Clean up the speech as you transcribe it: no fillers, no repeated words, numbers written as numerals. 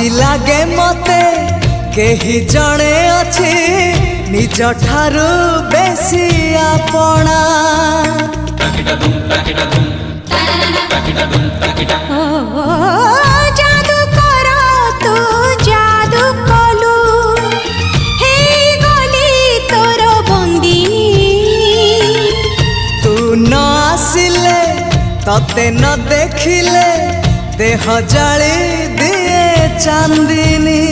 আজি লাগে মতে কেহি জনে ଅଛି নিজ ঠারু বেশি আপনা। जादू कर तू जादू कलु हे गली तोर बंदिनी। तू न आसिले तते न देखिले देह जाली दिए चांदिनी।